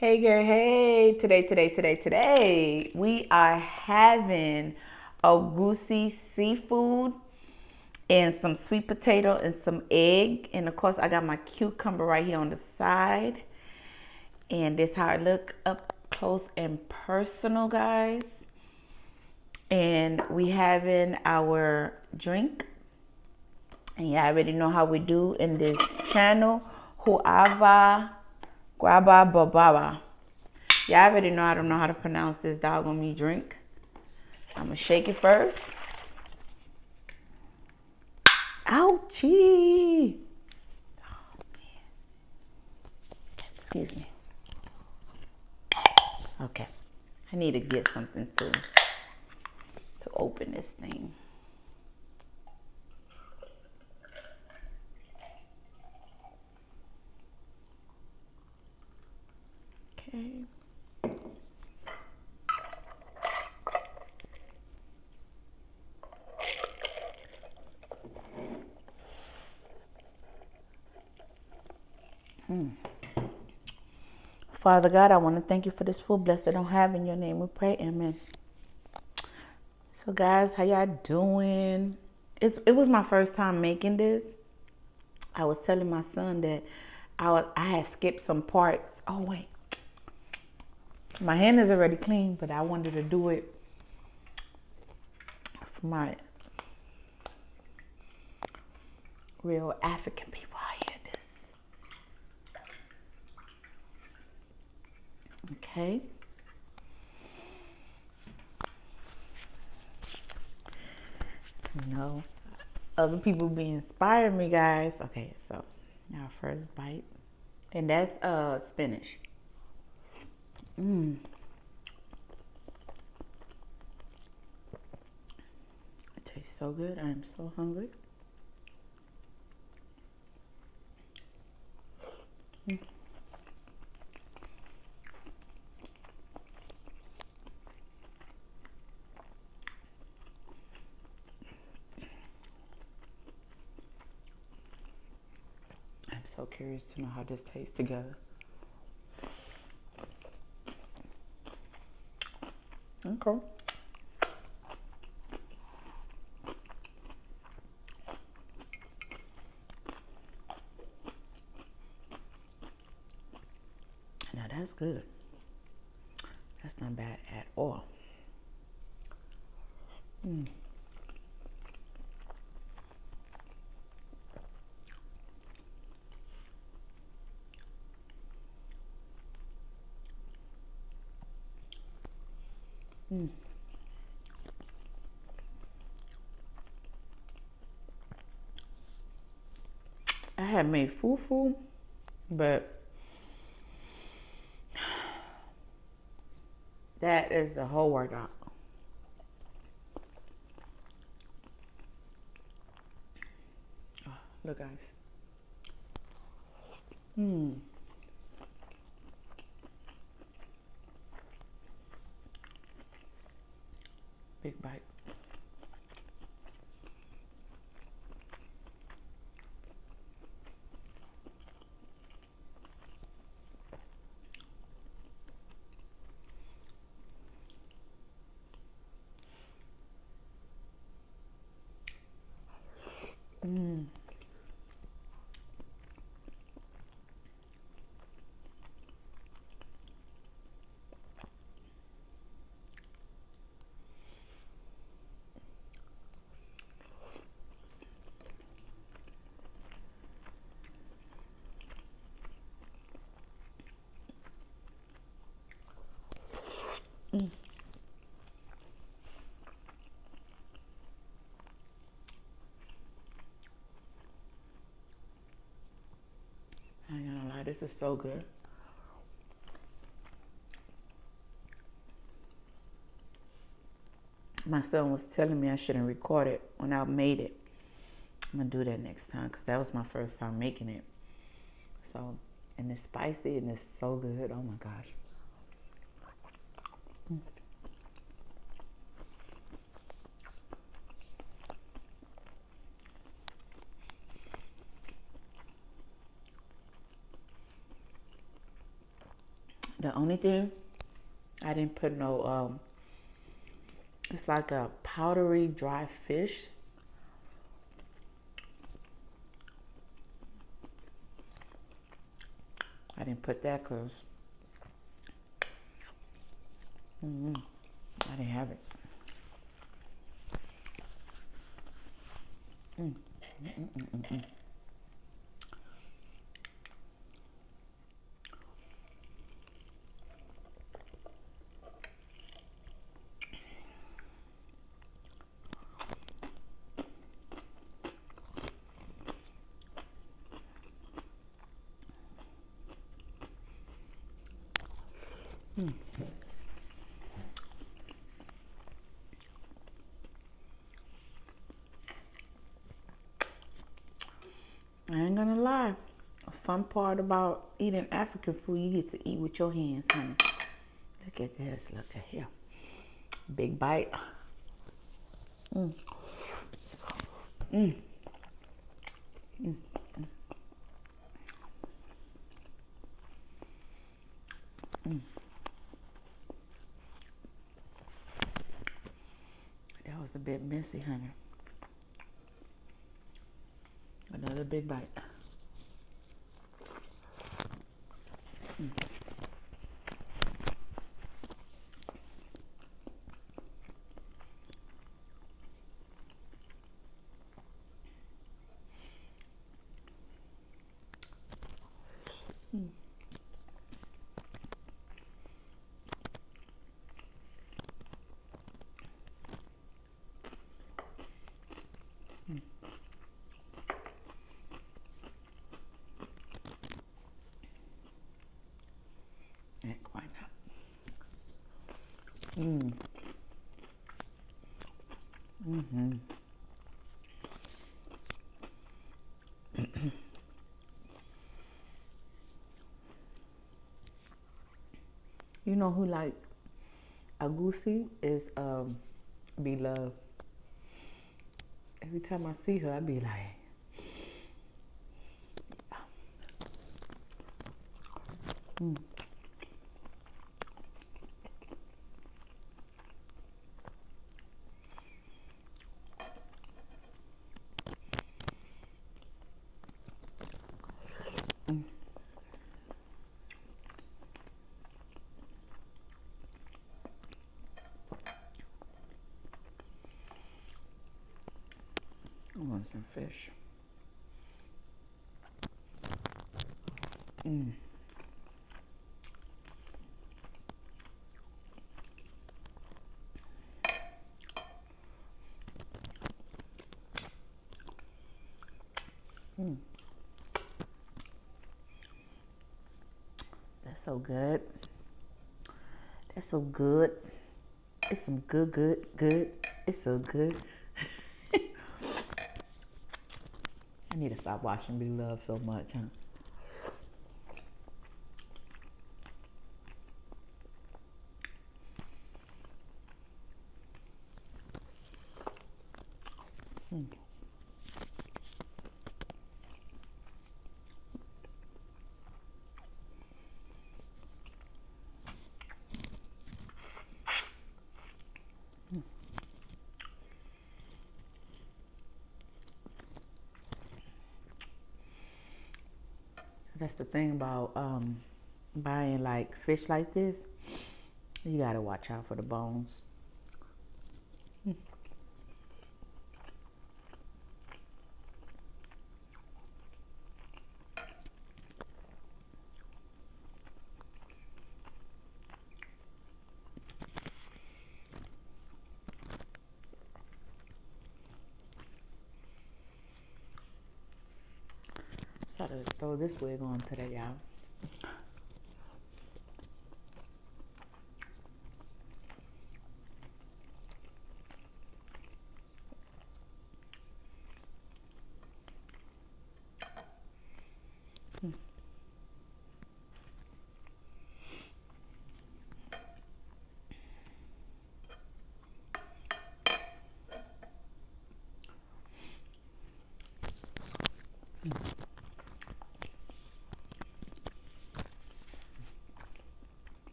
Hey girl, hey. Today, we are having Egusi seafood and some sweet potato and some egg. And of course, I got my cucumber right here on the side. And this how it look up close and personal, guys. And we having our drink. And you already know how we do in this channel. Huava Guaba Bababa. Y'all already know I don't know how to pronounce this doggone me drink. I'm gonna shake it first. Ouchie! Oh man. Excuse me. Okay. I need to get something to open this thing. Okay. Father God, I want to thank you for this food. Blessed I don't have in your name. We pray, amen. So guys, how y'all doing? It was my first time making this. I was telling my son that I had skipped some parts. Oh wait, my hand is already clean, but I wanted to do it for my real African people out here. Okay. You know, other people be inspiring me, guys. Okay, so our first bite, and that's spinach. It tastes so good. I am so hungry. I'm so curious to know how this tastes together. Okay. Now that's good. That's not bad at all. I had made fufu, but that is a whole workout. Oh, look, guys. Big bite. I ain't gonna lie, this is so good. My son was telling me I shouldn't record it when I made it. I'm gonna do that next time because that was my first time making it. So, and it's spicy and it's so good. Oh my gosh. The only thing, I didn't put no, it's like a powdery dry fish. I didn't put that because I didn't have it. I ain't gonna lie. A fun part about eating African food, you get to eat with your hands, honey. Look at this. Look at here. Big bite. That was a bit messy, honey. Another big bite. Ain't quite not. You know who like Egusi is Beloved. Every time I see her, I be like, I want some fish. That's so good. That's so good. It's some good. It's so good. I need to stop watching Beloved so much, huh? That's the thing about buying like fish like this. You gotta watch out for the bones. So to throw this wig on today, y'all.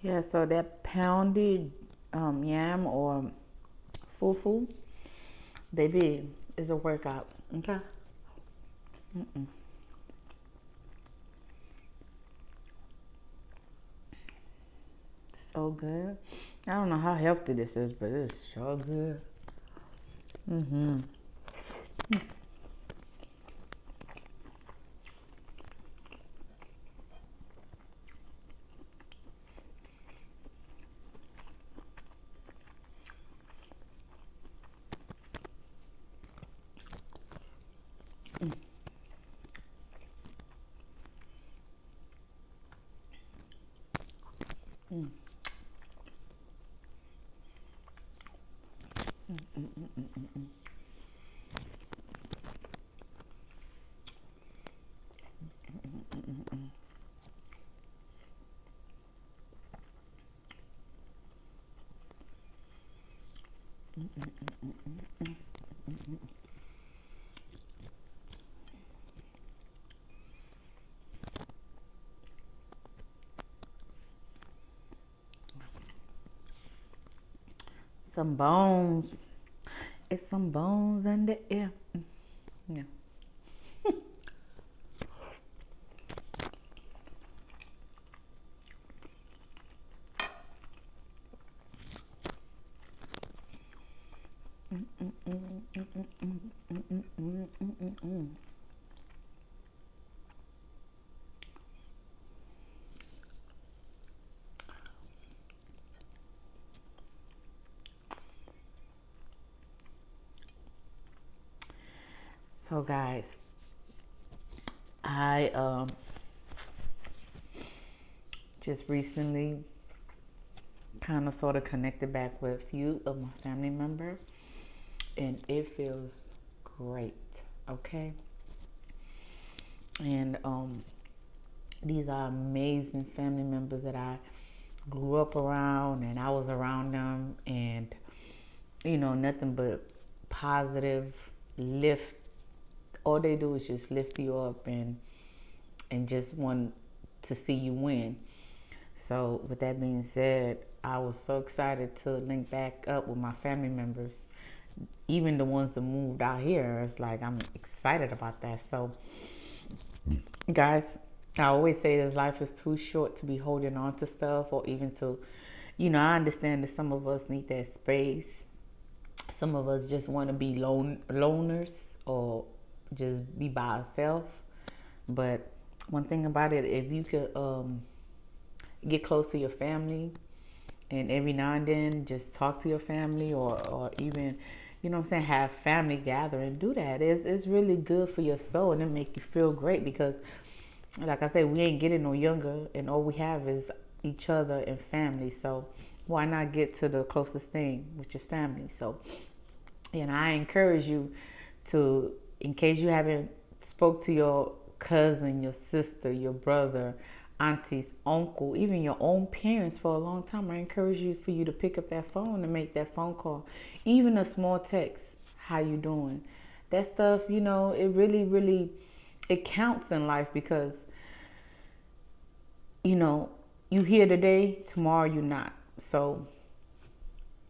Yeah, so that pounded yam or fufu, baby, is a workout. Okay. So good. I don't know how healthy this is, but it's so good. Some bones. It's some bones in the air. Yeah. So guys, I just recently kind of sort of connected back with a few of my family members, and it feels great. Okay. And these are amazing family members that I grew up around, and I was around them, and nothing but positive lift. All they do is just lift you up and just want to see you win. So with that being said, I was so excited to link back up with my family members, even the ones that moved out here. It's like I'm excited about that. So guys, I always say this life is too short to be holding on to stuff, or even to, I understand that some of us need that space. Some of us just want to be loners or just be by ourselves. But one thing about it, if you could get close to your family, and every now and then just talk to your family, or even, have family gathering, do that. It's really good for your soul, and it make you feel great, because like I said, we ain't getting no younger, and all we have is each other and family. So why not get to the closest thing, which is family? So, and I encourage you to, in case you haven't spoke to your cousin, your sister, your brother, aunties, uncle, even your own parents for a long time, I encourage you for you to pick up that phone and make that phone call. Even a small text, how you doing? That stuff, it really, it counts in life, because you here today, tomorrow you're not. So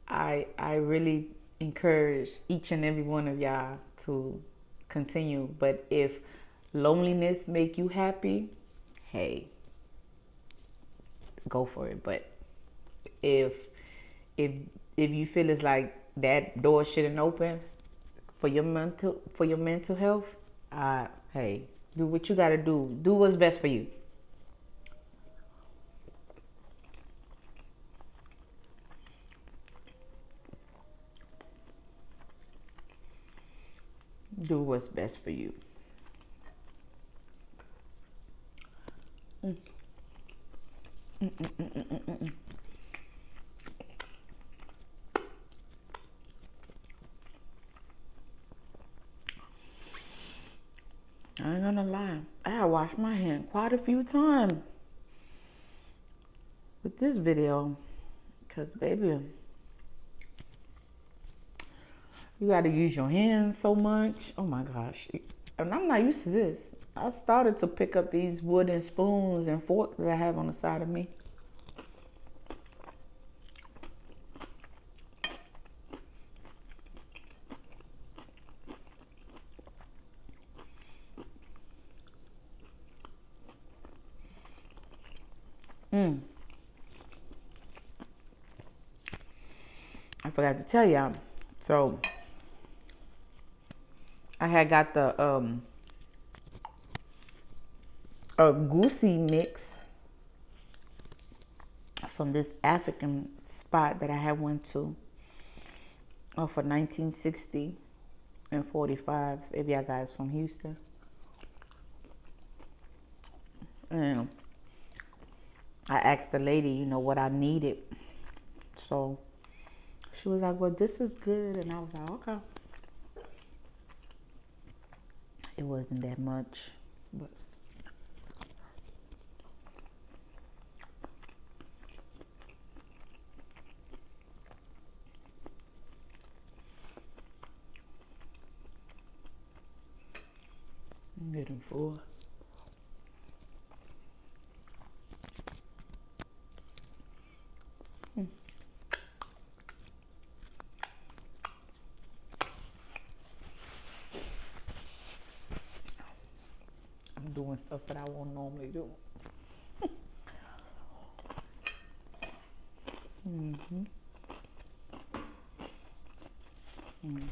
I really encourage each and every one of y'all to continue. But if loneliness make you happy, hey, go for it. But if if if you feel it's like that door shouldn't open for your mental health, hey, do what you gotta do. Do what's best for you. Do what's best for you. I ain't gonna lie, I washed my hand quite a few times with this video, because baby, you got to use your hands so much. Oh my gosh. And I'm not used to this. I started to pick up these wooden spoons and forks that I have on the side of me. I forgot to tell y'all. So I had got the Egusi mix from this African spot that I had went to for 1960 and 45. If y'all guys from Houston. And I asked the lady, you know, what I needed. So she was like, well, this is good. And I was like, okay. It wasn't that much, but I'm getting full. I'm doing stuff that I won't normally do. Mm-hmm. Mm.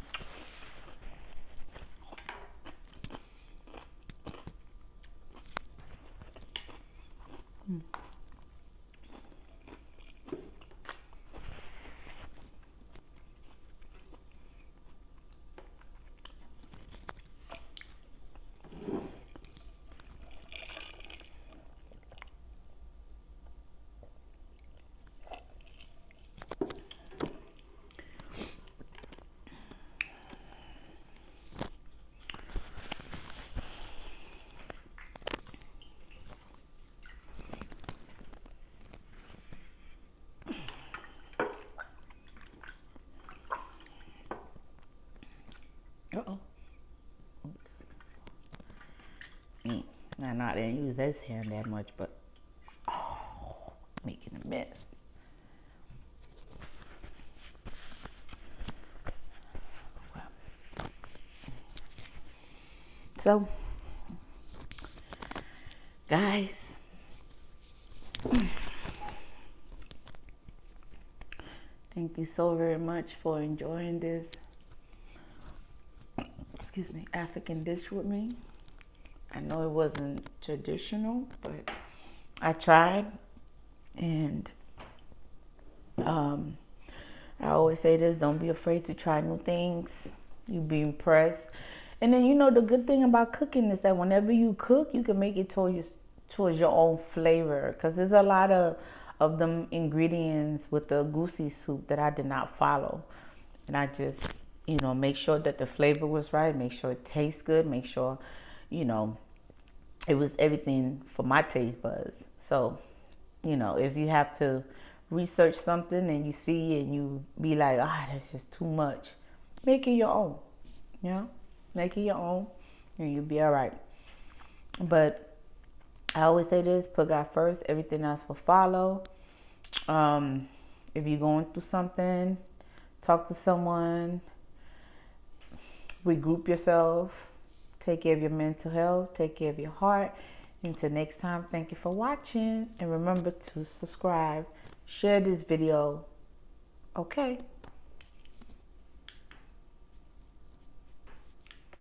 Uh-oh. Oops. No, I didn't use this hand that much, but making a mess. So, guys, thank you so very much for enjoying this, excuse me, African dish with me. I know it wasn't traditional, but I tried. And I always say this, don't be afraid to try new things. You'll be impressed. And then, you know, the good thing about cooking is that whenever you cook, you can make it towards your own flavor. Because there's a lot of them ingredients with the Egusi soup that I did not follow. And I just, you know, make sure that the flavor was right. Make sure it tastes good. Make sure, you know, it was everything for my taste buds. So, you know, if you have to research something and you see and you be like, that's just too much, make it your own. You know, make it your own and you'll be all right. But I always say this, put God first, everything else will follow. If you're going through something, talk to someone, regroup yourself, take care of your mental health, take care of your heart. Until next time, thank you for watching. And remember to subscribe, share this video. Okay.